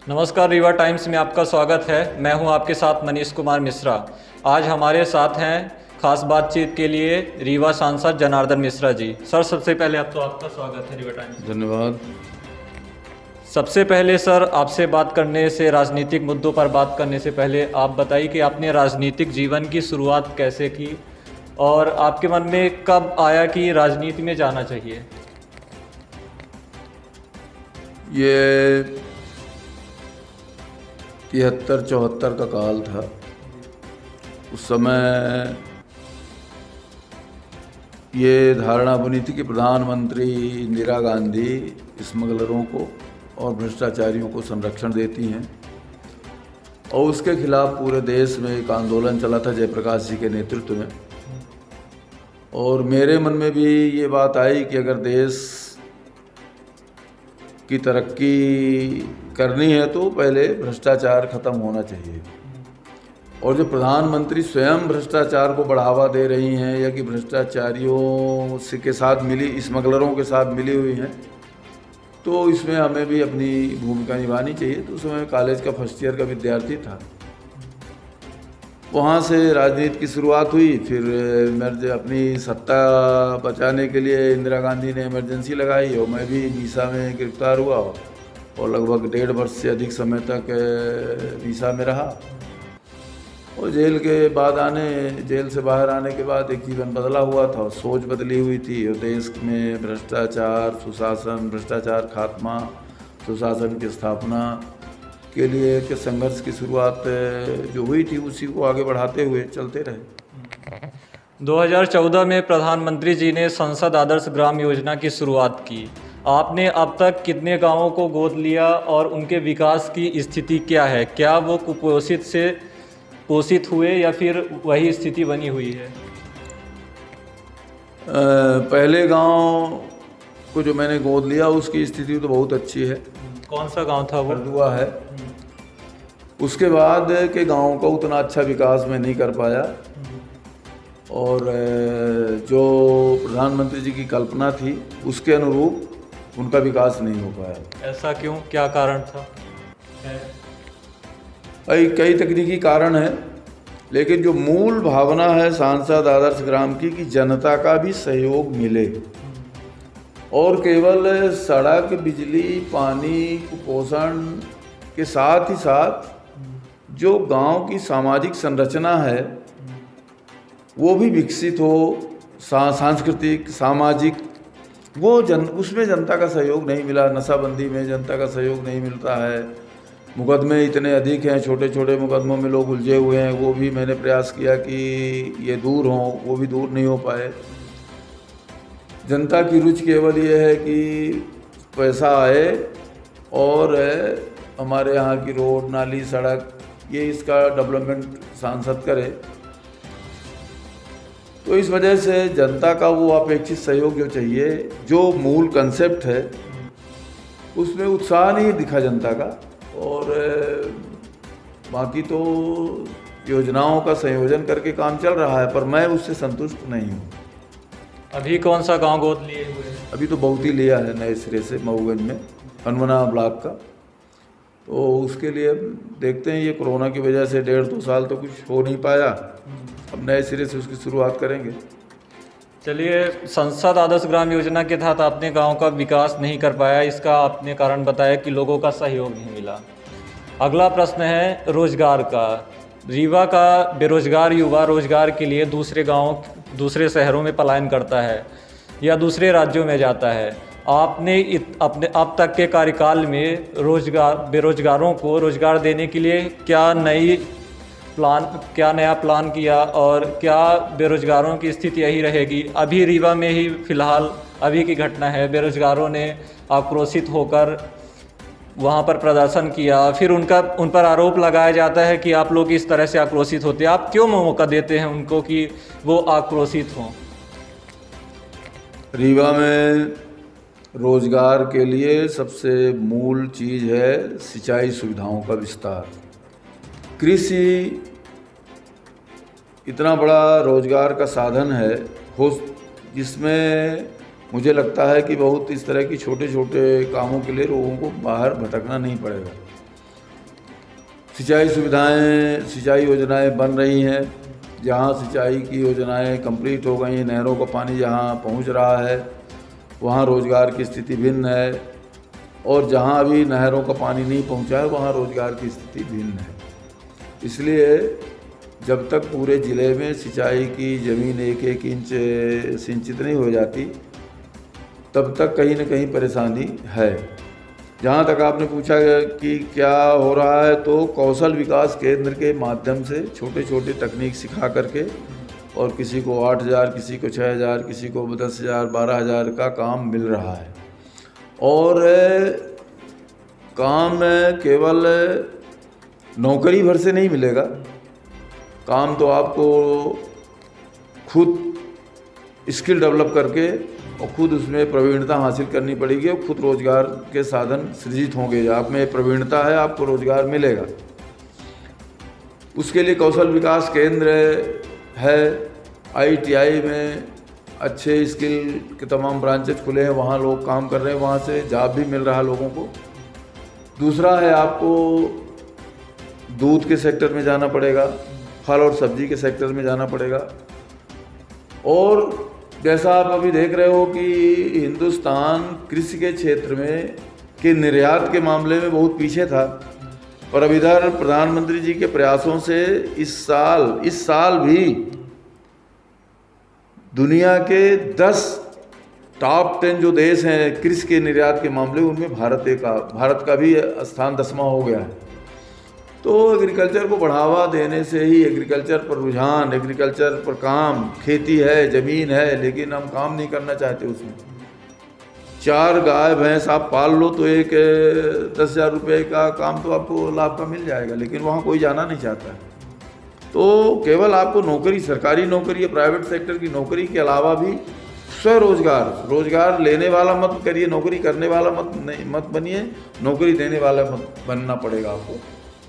नमस्कार, रीवा टाइम्स में आपका स्वागत है। मैं हूं आपके साथ मनीष कुमार मिश्रा। आज हमारे साथ हैं खास बातचीत के लिए रीवा सांसद जनार्दन मिश्रा जी। सर, सबसे पहले आपका स्वागत है रीवा टाइम्स। धन्यवाद। सबसे पहले सर, आपसे बात करने से, राजनीतिक मुद्दों पर बात करने से पहले आप बताइए कि आपने राजनीतिक जीवन की शुरुआत कैसे की और आपके मन में कब आया कि राजनीति में जाना चाहिए? ये 73-74 का काल था। उस समय ये धारणा बनी थी कि प्रधानमंत्री इंदिरा गांधी स्मगलरों को और भ्रष्टाचारियों को संरक्षण देती हैं, और उसके खिलाफ पूरे देश में एक आंदोलन चला था जयप्रकाश जी के नेतृत्व में। और मेरे मन में भी ये बात आई कि अगर देश की तरक्की करनी है तो पहले भ्रष्टाचार खत्म होना चाहिए। और जो प्रधानमंत्री स्वयं भ्रष्टाचार को बढ़ावा दे रही हैं या कि भ्रष्टाचारियों से के साथ मिली, स्मगलरों के साथ मिली हुई हैं, तो इसमें हमें भी अपनी भूमिका निभानी चाहिए। तो उस समय कॉलेज का फर्स्ट ईयर का विद्यार्थी था। वहाँ से राजनीति की शुरुआत हुई। फिर अपनी सत्ता बचाने के लिए इंदिरा गांधी ने इमरजेंसी लगाई और मैं भी वीसा में गिरफ्तार हुआ और लगभग 1.5 वर्ष से अधिक समय तक वीसा में रहा। और जेल से बाहर आने के बाद एक जीवन बदला हुआ था और सोच बदली हुई थी। और देश में भ्रष्टाचार, सुशासन, भ्रष्टाचार खात्मा, सुशासन की स्थापना के लिए के संघर्ष की शुरुआत जो हुई थी उसी को आगे बढ़ाते हुए चलते रहे। 2014 में प्रधानमंत्री जी ने संसद आदर्श ग्राम योजना की शुरुआत की। आपने अब तक कितने गांवों को गोद लिया और उनके विकास की स्थिति क्या है? क्या वो कुपोषित से पोषित हुए या फिर वही स्थिति बनी हुई है? पहले गांव को जो मैंने गोद लिया उसकी स्थिति तो बहुत अच्छी है। कौन सा गांव था वो? हरदुआ है। उसके बाद के गांवों का उतना अच्छा विकास मैं नहीं कर पाया और जो प्रधानमंत्री जी की कल्पना थी उसके अनुरूप उनका विकास नहीं हो पाया। ऐसा क्यों? क्या कारण था? कई तकनीकी कारण हैं, लेकिन जो मूल भावना है सांसद आदर्श ग्राम की कि जनता का भी सहयोग मिले और केवल सड़क, बिजली, पानी, कुपोषण के साथ ही साथ जो गांव की सामाजिक संरचना है वो भी विकसित हो, सांस्कृतिक, सामाजिक, उसमें जनता का सहयोग नहीं मिला। नशाबंदी में जनता का सहयोग नहीं मिलता है। मुकदमे इतने अधिक हैं, छोटे छोटे मुकदमों में लोग उलझे हुए हैं। वो भी मैंने प्रयास किया कि ये दूर हों, वो भी दूर नहीं हो पाए। जनता की रुचि केवल ये है कि पैसा आए और हमारे यहाँ की रोड, नाली, सड़क, ये इसका डेवलपमेंट सांसद करे। तो इस वजह से जनता का वो अपेक्षित सहयोग जो चाहिए, जो मूल कंसेप्ट है, उसमें उत्साह नहीं दिखा जनता का। और बाकी तो योजनाओं का संयोजन करके काम चल रहा है, पर मैं उससे संतुष्ट नहीं हूँ। अभी कौन सा गांव गोद लिए हुए हैं? अभी तो बहुत ही लिया है नए सिरे से, मऊगंज में, हनुमना ब्लॉक का। तो उसके लिए देखते हैं, ये कोरोना की वजह से 1.5-2 साल तो कुछ हो नहीं पाया। अब नए सिरे से उसकी शुरुआत करेंगे। चलिए, संसद आदर्श ग्राम योजना के तहत आपने गांव का विकास नहीं कर पाया, इसका आपने कारण बताया कि लोगों का सहयोग नहीं मिला। अगला प्रश्न है रोजगार का। रीवा का बेरोजगार युवा रोजगार के लिए दूसरे गांव, दूसरे शहरों में पलायन करता है या दूसरे राज्यों में जाता है। आपने अपने अब तक के कार्यकाल में बेरोजगारों को रोजगार देने के लिए क्या नया प्लान किया और क्या बेरोजगारों की स्थिति यही रहेगी? अभी रीवा में ही फिलहाल अभी की घटना है, बेरोजगारों ने आक्रोशित होकर वहाँ पर प्रदर्शन किया, फिर उन पर आरोप लगाया जाता है कि आप लोग इस तरह से आक्रोशित होते हैं। आप क्यों मौका देते हैं उनको कि वो आक्रोशित हों? रीवा में रोजगार के लिए सबसे मूल चीज़ है सिंचाई सुविधाओं का विस्तार। कृषि इतना बड़ा रोजगार का साधन है जिसमें मुझे लगता है कि बहुत इस तरह की छोटे छोटे कामों के लिए लोगों को बाहर भटकना नहीं पड़ेगा। सिंचाई सुविधाएं, सिंचाई योजनाएं बन रही हैं। जहाँ सिंचाई की योजनाएं कंप्लीट हो गई हैं, नहरों का पानी जहाँ पहुँच रहा है, वहाँ रोज़गार की स्थिति भिन्न है, और जहाँ अभी नहरों का पानी नहीं पहुँचा है वहाँ रोज़गार की स्थिति भिन्न है। इसलिए जब तक पूरे ज़िले में सिंचाई की ज़मीन 1-1 इंच सिंचित नहीं हो जाती, तब तक कहीं न कहीं परेशानी है। जहाँ तक आपने पूछा कि क्या हो रहा है, तो कौशल विकास केंद्र के माध्यम से छोटे छोटे तकनीक सिखा करके, और किसी को 8,000, किसी को 6,000, किसी को 10,000, 12,000 का काम मिल रहा है। और काम केवल नौकरी भर से नहीं मिलेगा, काम तो आपको खुद स्किल डेवलप करके और खुद उसमें प्रवीणता हासिल करनी पड़ेगी, और खुद रोज़गार के साधन सृजित होंगे। आप में प्रवीणता है, आपको रोज़गार मिलेगा। उसके लिए कौशल विकास केंद्र है। ITI में अच्छे स्किल के तमाम ब्रांचेज खुले हैं, वहाँ लोग काम कर रहे हैं, वहाँ से जॉब भी मिल रहा है लोगों को। दूसरा है, आपको दूध के सेक्टर में जाना पड़ेगा, फल और सब्जी के सेक्टर में जाना पड़ेगा। और जैसा आप अभी देख रहे हो कि हिंदुस्तान कृषि के क्षेत्र में के निर्यात के मामले में बहुत पीछे था, और अब इधर प्रधानमंत्री जी के प्रयासों से इस साल भी दुनिया के 10 टॉप 10 जो देश हैं कृषि के निर्यात के मामले, उनमें भारत का भी स्थान 10वां हो गया है। तो एग्रीकल्चर को बढ़ावा देने से ही, एग्रीकल्चर पर रुझान, एग्रीकल्चर पर काम, खेती है, ज़मीन है, लेकिन हम काम नहीं करना चाहते उसमें। 4 गाय भैंस आप पाल लो तो एक 10,000 रुपये का काम तो आपको लाभ का मिल जाएगा, लेकिन वहाँ कोई जाना नहीं चाहता है। तो केवल आपको नौकरी, सरकारी नौकरी या प्राइवेट सेक्टर की नौकरी के अलावा भी रोज़गार लेने वाला मत करिए, नौकरी करने वाला मत बनिए, नौकरी देने वाला मत बनना पड़ेगा आपको,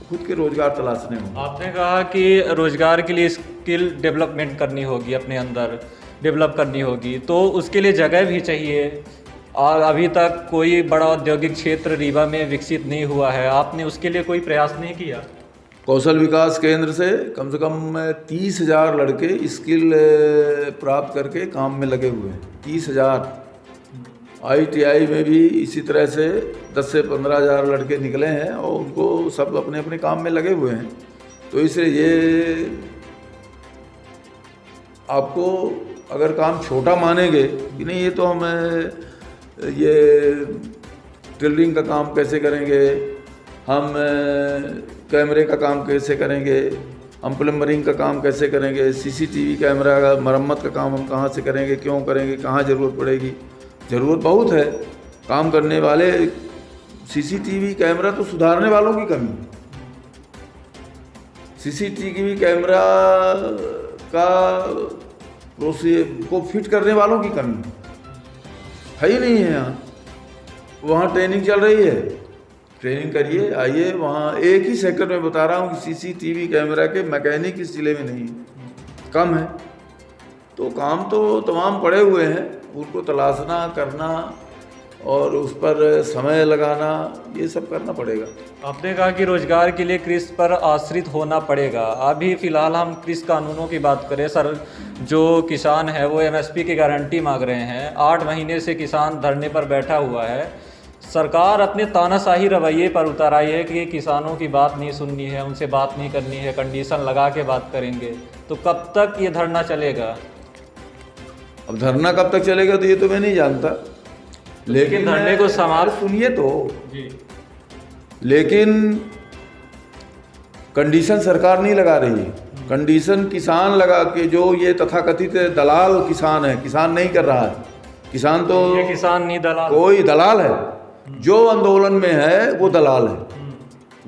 खुद के रोज़गार तलाशने होंगे। आपने कहा कि रोज़गार के लिए स्किल डेवलपमेंट करनी होगी, अपने अंदर डेवलप करनी होगी, तो उसके लिए जगह भी चाहिए, और अभी तक कोई बड़ा औद्योगिक क्षेत्र रीवा में विकसित नहीं हुआ है। आपने उसके लिए कोई प्रयास नहीं किया? कौशल विकास केंद्र से कम 30,000 लड़के स्किल प्राप्त करके काम में लगे हुए हैं। 30,000। ITI में भी इसी तरह से 10 से 15,000 लड़के निकले हैं, और उनको सब अपने अपने काम में लगे हुए हैं। तो इसलिए ये आपको अगर काम छोटा मानेंगे कि नहीं, ये तो हम ये टेलरिंग का काम कैसे करेंगे, हम कैमरे का काम कैसे करेंगे, हम प्लम्बरिंग का काम कैसे करेंगे, CCTV कैमरा का मरम्मत का काम हम कहाँ से करेंगे, क्यों करेंगे, कहाँ ज़रूरत पड़ेगी। ज़रूरत बहुत है काम करने वाले। CCTV कैमरा तो सुधारने वालों की कमी, CCTV कैमरा का को फिट करने वालों की कमी है ही नहीं है। यहाँ वहाँ ट्रेनिंग चल रही है, ट्रेनिंग करिए, आइए। वहाँ एक ही सेक्टर में बता रहा हूँ कि CCTV कैमरा के मैकेनिक इस ज़िले में नहीं, कम है। तो काम तो तमाम पड़े हुए हैं, उनको तलाशना, करना और उस पर समय लगाना, ये सब करना पड़ेगा। आपने कहा कि रोजगार के लिए कृषि पर आश्रित होना पड़ेगा। अभी फ़िलहाल हम कृषि कानूनों की बात करें सर, जो किसान है वो MSP की गारंटी मांग रहे हैं। 8 महीने से किसान धरने पर बैठा हुआ है। सरकार अपने तानाशाही रवैये पर उतर आई है कि किसानों की बात नहीं सुननी है, उनसे बात नहीं करनी है, कंडीशन लगा के बात करेंगे। तो कब तक ये धरना चलेगा? अब धरना कब तक चलेगा तो ये तो मैं नहीं जानता, लेकिन धरने को समाप्त सुनिए तो जी। लेकिन कंडीशन सरकार नहीं लगा रही है, कंडीशन किसान लगा के, जो ये तथाकथित दलाल किसान है, किसान नहीं कर रहा है। किसान तो ये किसान नहीं दलाल, कोई दलाल है, जो आंदोलन में है वो दलाल है,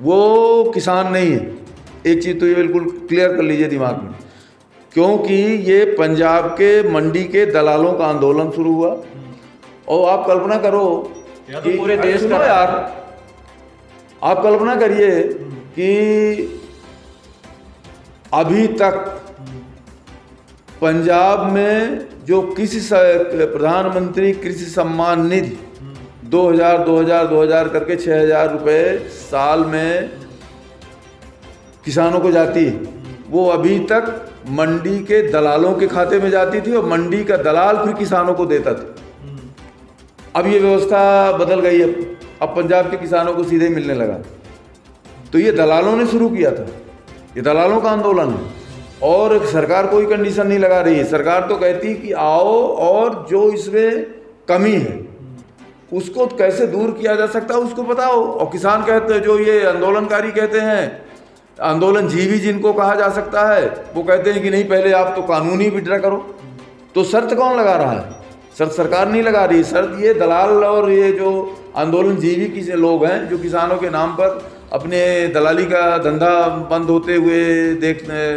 वो किसान नहीं है। एक चीज़ तो ये बिल्कुल क्लियर कर लीजिए दिमाग में, क्योंकि ये पंजाब के मंडी के दलालों का आंदोलन शुरू हुआ। और आप कल्पना करो तो पूरे देश का यार, आप कल्पना करिए कि अभी तक पंजाब में जो प्रधानमंत्री कृषि सम्मान निधि 2000 करके 6,000 रुपये साल में किसानों को जाती है, वो अभी तक मंडी के दलालों के खाते में जाती थी और मंडी का दलाल फिर किसानों को देता था। अब ये व्यवस्था बदल गई है, अब पंजाब के किसानों को सीधे मिलने लगा। तो ये दलालों ने शुरू किया था, ये दलालों का आंदोलन है और सरकार कोई कंडीशन नहीं लगा रही है। सरकार तो कहती है कि आओ और जो इसमें कमी है उसको कैसे दूर किया जा सकता है उसको बताओ। और किसान कहते हैं, जो ये आंदोलनकारी कहते हैं, आंदोलनजीवी जिनको कहा जा सकता है, वो कहते हैं कि नहीं पहले आप तो कानूनी विड्रा करो। तो शर्त कौन लगा रहा है? शर्त सरकार नहीं लगा रही, शर्त ये दलाल और ये जो आंदोलनजीवी की लोग हैं जो किसानों के नाम पर अपने दलाली का धंधा बंद होते हुए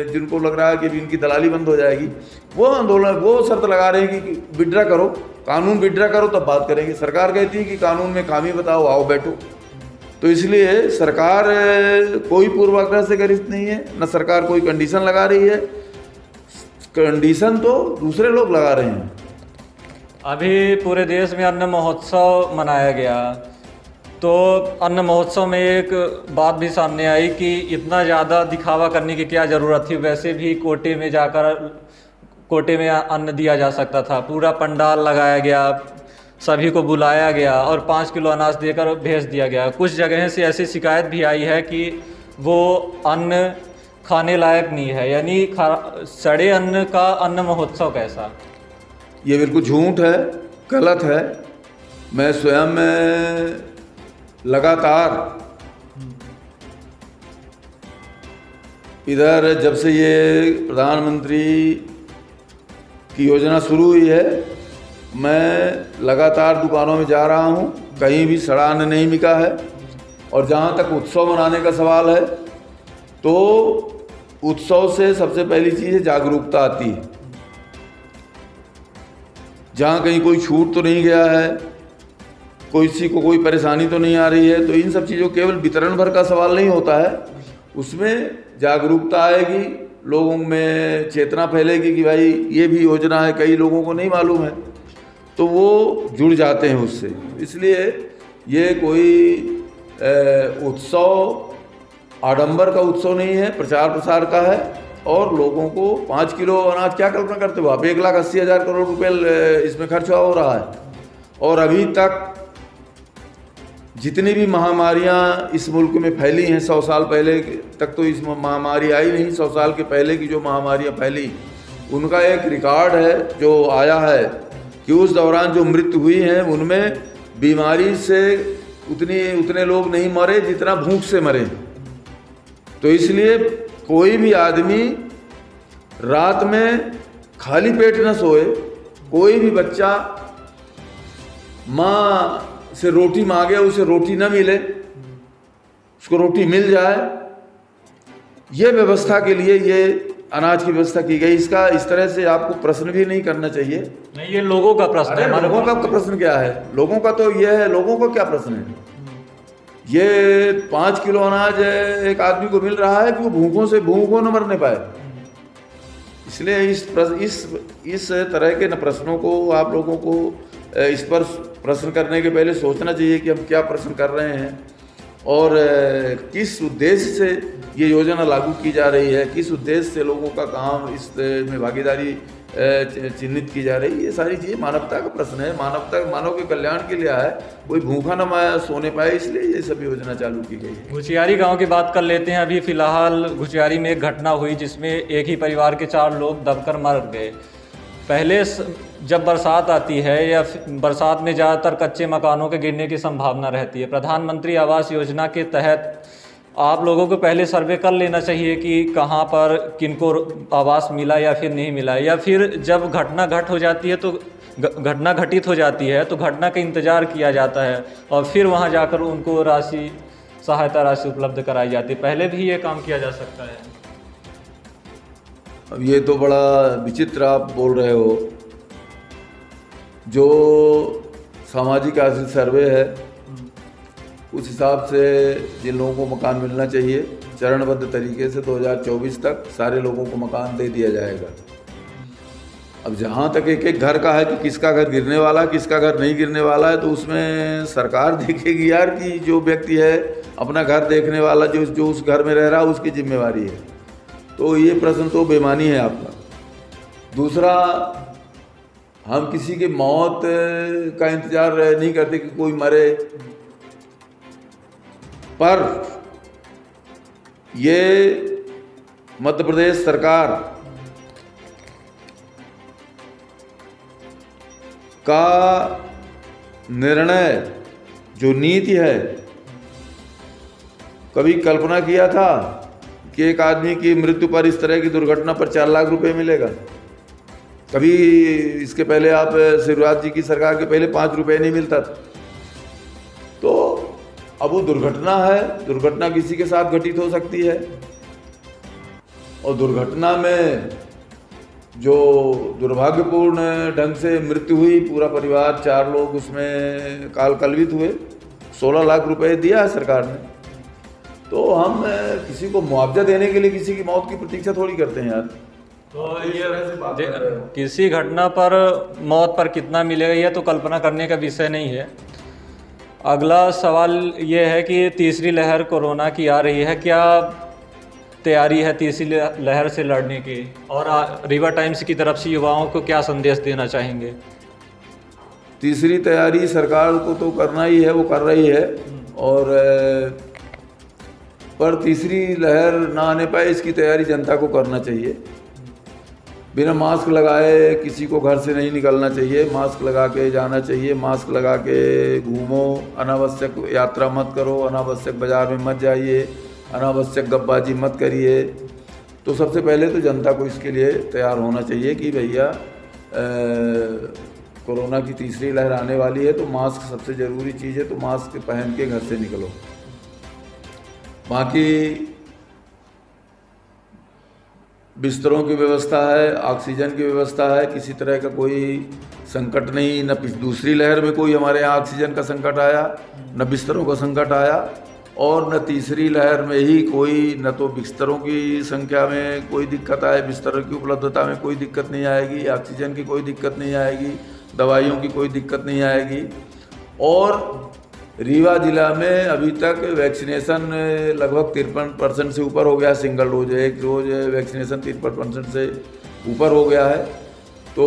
जिनको लग रहा है कि इनकी दलाली बंद हो जाएगी, वो आंदोलन वो शर्त लगा रहे हैं कि विड्रा करो, कानून विड्रा करो तब बात करेंगे। सरकार कहती है कि कानून में खामी बताओ, आओ बैठो। तो इसलिए सरकार कोई पूर्वाग्रह से ग्रस्त नहीं है, न सरकार कोई कंडीशन लगा रही है, कंडीशन तो दूसरे लोग लगा रहे हैं। अभी पूरे देश में अन्न महोत्सव मनाया गया, तो अन्न महोत्सव में एक बात भी सामने आई कि इतना ज़्यादा दिखावा करने की क्या ज़रूरत थी, वैसे भी कोटे में जाकर कोटे में अन्न दिया जा सकता था। पूरा पंडाल लगाया गया, सभी को बुलाया गया और 5 किलो अनाज देकर भेज दिया गया। कुछ जगह से ऐसी शिकायत भी आई है कि वो अन्न खाने लायक नहीं है, यानी सड़े अन्न का अन्न महोत्सव कैसा? ये बिल्कुल झूठ है, गलत है। मैं स्वयं लगातार इधर जब से ये प्रधानमंत्री की योजना शुरू हुई है, मैं लगातार दुकानों में जा रहा हूँ, कहीं भी सड़ा अन्न नहीं बिका है। और जहाँ तक उत्सव मनाने का सवाल है, तो उत्सव से सबसे पहली चीज़ है जागरूकता आती है। जहाँ कहीं कोई छूट तो नहीं गया है, किसी को कोई परेशानी तो नहीं आ रही है, तो इन सब चीज़ों केवल वितरण भर का सवाल नहीं होता है, उसमें जागरूकता आएगी, लोगों में चेतना फैलेगी कि भाई ये भी योजना है, कई लोगों को नहीं मालूम है, तो वो जुड़ जाते हैं उससे। इसलिए ये कोई उत्सव आडंबर का उत्सव नहीं है, प्रचार प्रसार का है। और लोगों को 5 किलो अनाज, क्या कल्पना करते हो आप, 1,80,000 करोड़ रुपये इसमें खर्चा हो रहा है। और अभी तक जितनी भी महामारियां इस मुल्क में फैली हैं, 100 साल पहले तक तो इस महामारी आई नहीं, 100 साल के पहले की जो महामारियां फैली उनका एक रिकॉर्ड है जो आया है कि उस दौरान जो मृत्यु हुई हैं उनमें बीमारी से उतने लोग नहीं मरे जितना भूख से मरे। तो इसलिए कोई भी आदमी रात में खाली पेट न सोए, कोई भी बच्चा माँ से रोटी मांगे उसे रोटी न मिले, उसको रोटी मिल जाए, ये व्यवस्था के लिए ये अनाज की व्यवस्था की गई। इसका इस तरह से आपको प्रश्न भी नहीं करना चाहिए। नहीं, ये लोगों का प्रश्न है। लोगों का प्रश्न क्या है? लोगों का तो ये है, लोगों को क्या प्रश्न है? ये 5 किलो अनाज एक आदमी को मिल रहा है कि वो भूखों न मरने पाए। इसलिए इस तरह के न प्रश्नों को आप लोगों को इस पर प्रश्न करने के पहले सोचना चाहिए कि हम क्या प्रश्न कर रहे हैं और किस उद्देश्य से ये योजना लागू की जा रही है, किस उद्देश्य से लोगों का काम इस में भागीदारी चिन्हित की जा रही है। ये सारी चीज़ें मानवता का प्रश्न है, मानव के कल्याण के लिए है, कोई भूखा न सोने पाए, इसलिए ये सब योजना चालू की गई है। घुचियारी गांव की बात कर लेते हैं। अभी फिलहाल घुचियारी में एक घटना हुई जिसमें एक ही परिवार के 4 लोग दबकर मर गए। पहले जब बरसात आती है या बरसात में ज़्यादातर कच्चे मकानों के गिरने की संभावना रहती है। प्रधानमंत्री आवास योजना के तहत आप लोगों को पहले सर्वे कर लेना चाहिए कि कहाँ पर किनको आवास मिला या फिर नहीं मिला, या फिर जब घटना घटित हो जाती है तो घटना का इंतज़ार किया जाता है और फिर वहाँ जाकर उनको सहायता राशि उपलब्ध कराई जाती है। पहले भी ये काम किया जा सकता है। अब ये तो बड़ा विचित्र आप बोल रहे हो। जो सामाजिक आर्थिक सर्वे है उस हिसाब से जिन लोगों को मकान मिलना चाहिए, चरणबद्ध तरीके से 2024 तक सारे लोगों को मकान दे दिया जाएगा। अब जहाँ तक एक घर का है कि किसका घर गिरने वाला है, किसका घर नहीं गिरने वाला है, तो उसमें सरकार देखेगी यार कि जो व्यक्ति है अपना घर देखने वाला जो उस घर में रह रहा है उसकी जिम्मेवारी है। तो ये प्रश्न तो बेमानी है आपका। दूसरा, हम किसी की मौत का इंतजार नहीं करते कि कोई मरे, पर ये मध्य प्रदेश सरकार का निर्णय, जो नीति है, कभी कल्पना किया था कि एक आदमी की मृत्यु पर, इस तरह की दुर्घटना पर 4 लाख रुपए मिलेगा? कभी इसके पहले आप शिवराज जी की सरकार के पहले 5 रुपए नहीं मिलता था। तो अब वो दुर्घटना है, दुर्घटना किसी के साथ घटित हो सकती है, और दुर्घटना में जो दुर्भाग्यपूर्ण ढंग से मृत्यु हुई, पूरा परिवार 4 लोग उसमें काल कलवित हुए, 16 लाख रुपए दिया है सरकार ने। तो हम किसी को मुआवजा देने के लिए किसी की मौत की प्रतीक्षा थोड़ी करते हैं यार। तो ये किसी घटना पर मौत पर कितना मिलेगा ये तो कल्पना करने का विषय नहीं है। अगला सवाल ये है कि तीसरी लहर कोरोना की आ रही है, क्या तैयारी है तीसरी लहर से लड़ने की, और रीवा टाइम्स की तरफ से युवाओं को क्या संदेश देना चाहेंगे? तीसरी तैयारी सरकार को तो करना ही है, वो कर रही है, और पर तीसरी लहर ना आने पाए इसकी तैयारी जनता को करना चाहिए। बिना मास्क लगाए किसी को घर से नहीं निकलना चाहिए, मास्क लगा के जाना चाहिए, मास्क लगा के घूमो, अनावश्यक यात्रा मत करो, अनावश्यक बाज़ार में मत जाइए, अनावश्यक गपबाजी मत करिए। तो सबसे पहले तो जनता को इसके लिए तैयार होना चाहिए कि भैया कोरोना की तीसरी लहर आने वाली है, तो मास्क सबसे ज़रूरी चीज़ है, तो मास्क पहन के घर से निकलो। बाकी बिस्तरों की व्यवस्था है, ऑक्सीजन की व्यवस्था है, किसी तरह का कोई संकट नहीं, न दूसरी लहर में कोई हमारे यहाँ ऑक्सीजन का संकट आया, न बिस्तरों का संकट आया, और न तीसरी लहर में ही कोई, न तो बिस्तरों की संख्या में कोई दिक्कत आए, बिस्तरों की उपलब्धता में कोई दिक्कत नहीं आएगी, ऑक्सीजन की कोई दिक्कत नहीं आएगी, दवाइयों की कोई दिक्कत नहीं आएगी। और रीवा जिला में अभी तक वैक्सीनेशन लगभग 53% से ऊपर हो गया, सिंगल डोज, एक डोज वैक्सीनेशन 53% से ऊपर हो गया है। तो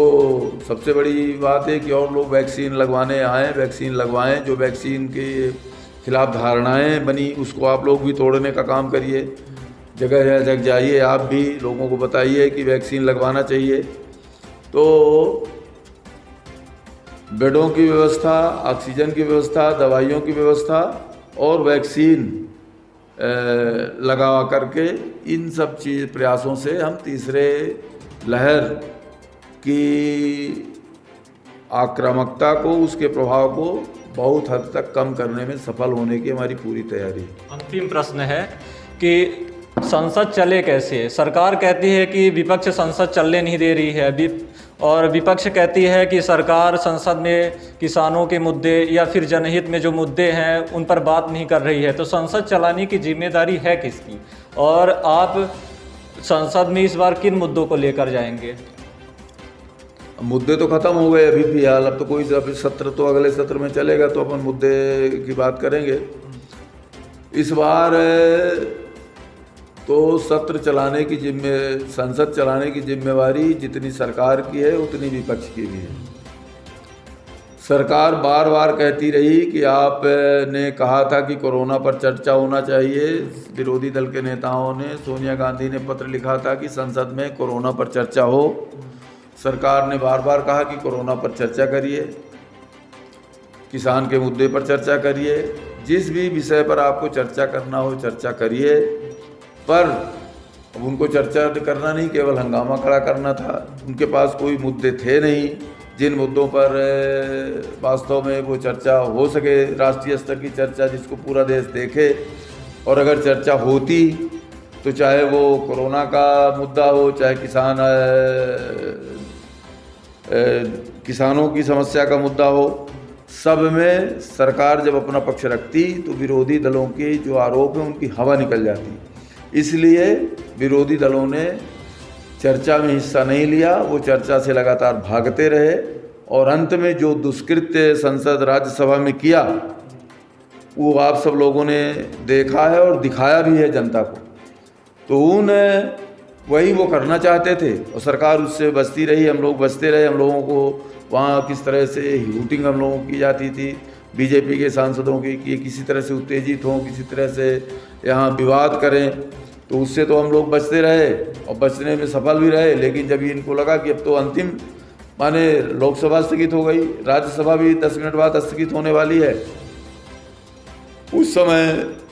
सबसे बड़ी बात है कि और लोग वैक्सीन लगवाने आएँ, वैक्सीन लगवाएं। जो वैक्सीन के खिलाफ धारणाएं बनी उसको आप लोग भी तोड़ने का काम करिए, जगह जगह जाइए, आप भी लोगों को बताइए कि वैक्सीन लगवाना चाहिए। तो बेडों की व्यवस्था, ऑक्सीजन की व्यवस्था, दवाइयों की व्यवस्था और वैक्सीन लगा करके, इन सब प्रयासों से हम तीसरे लहर की आक्रामकता को, उसके प्रभाव को बहुत हद तक कम करने में सफल होने की हमारी पूरी तैयारी है। अंतिम प्रश्न है कि संसद चले कैसे? सरकार कहती है कि विपक्ष संसद चलने नहीं दे रही है, और विपक्ष कहती है कि सरकार संसद में किसानों के मुद्दे या फिर जनहित में जो मुद्दे हैं उन पर बात नहीं कर रही है। तो संसद चलाने की जिम्मेदारी है किसकी, और आप संसद में इस बार किन मुद्दों को लेकर जाएंगे? मुद्दे तो ख़त्म हो गए अभी फिलहाल, अब तो कोई सत्र तो अगले सत्र में चलेगा, तो अपन मुद्दे की बात करेंगे। इस बार तो सत्र चलाने की संसद चलाने की जिम्मेवारी जितनी सरकार की है उतनी विपक्ष की भी है। सरकार बार बार कहती रही कि आपने कहा था कि कोरोना पर चर्चा होना चाहिए। विरोधी दल के नेताओं ने, सोनिया गांधी ने पत्र लिखा था कि संसद में कोरोना पर चर्चा हो। सरकार ने बार बार कहा कि कोरोना पर चर्चा करिए, किसान के मुद्दे पर चर्चा करिए, जिस भी विषय पर आपको चर्चा करना हो चर्चा करिए। पर अब उनको चर्चा करना नहीं, केवल हंगामा खड़ा करना था। उनके पास कोई मुद्दे थे नहीं जिन मुद्दों पर वास्तव में वो चर्चा हो सके, राष्ट्रीय स्तर की चर्चा जिसको पूरा देश देखे। और अगर चर्चा होती तो चाहे वो कोरोना का मुद्दा हो, चाहे किसानों की समस्या का मुद्दा हो, सब में सरकार जब अपना पक्ष रखती तो विरोधी दलों के जो आरोप हैं उनकी हवा निकल जाती। इसलिए विरोधी दलों ने चर्चा में हिस्सा नहीं लिया, वो चर्चा से लगातार भागते रहे, और अंत में जो दुष्कृत्य संसद राज्यसभा में किया वो आप सब लोगों ने देखा है और दिखाया भी है जनता को। तो वही वो करना चाहते थे और सरकार उससे बचती रही, हम लोग बचते रहे। हम लोगों को वहाँ किस तरह से लूटिंग हम लोगों की जाती थी बीजेपी के सांसदों की, कि किसी तरह से उत्तेजित हों, किसी तरह से यहाँ विवाद करें, तो उससे तो हम लोग बचते रहे और बचने में सफल भी रहे। लेकिन जब इनको लगा कि अब तो अंतिम माने लोकसभा स्थगित हो गई, राज्यसभा भी 10 मिनट बाद स्थगित होने वाली है, उस समय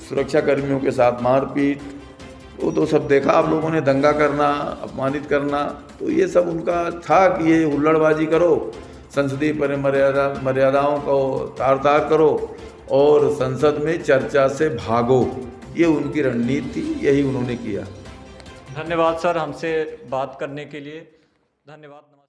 सुरक्षा कर्मियों के साथ मारपीट, वो तो सब देखा आप लोगों ने, दंगा करना, अपमानित करना, तो ये सब उनका था कि ये हुल्लड़बाजी करो, संसदीय मर्यादाओं को तार करो और संसद में चर्चा से भागो, ये उनकी रणनीति थी, यही उन्होंने किया। धन्यवाद सर, हमसे बात करने के लिए धन्यवाद।